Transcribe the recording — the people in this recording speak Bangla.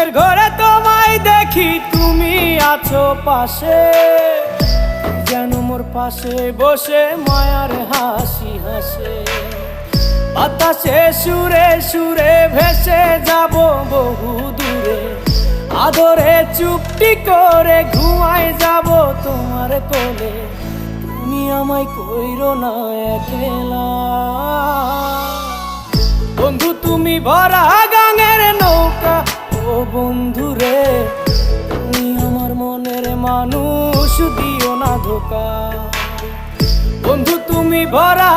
ঘুমের ঘরে তোমায় দেখি, তুমি আছো পাশে, যেন মোর পাশে বসে মায়ার হাসি হাসে। বাতাসে সুরে সুরে ভেসে যাব বহু দূরে, আদরে চুপটি করে ঘুমায় যাব তোমার কোলে। তুমি আমায় কইরো না একলা বন্ধু, তুমি ভরা গাঙের নৌকা। ও বন্ধু রে, তুমি আমার মনের মানুষ, দিও না ধোকা। বন্ধু তুমি ভরা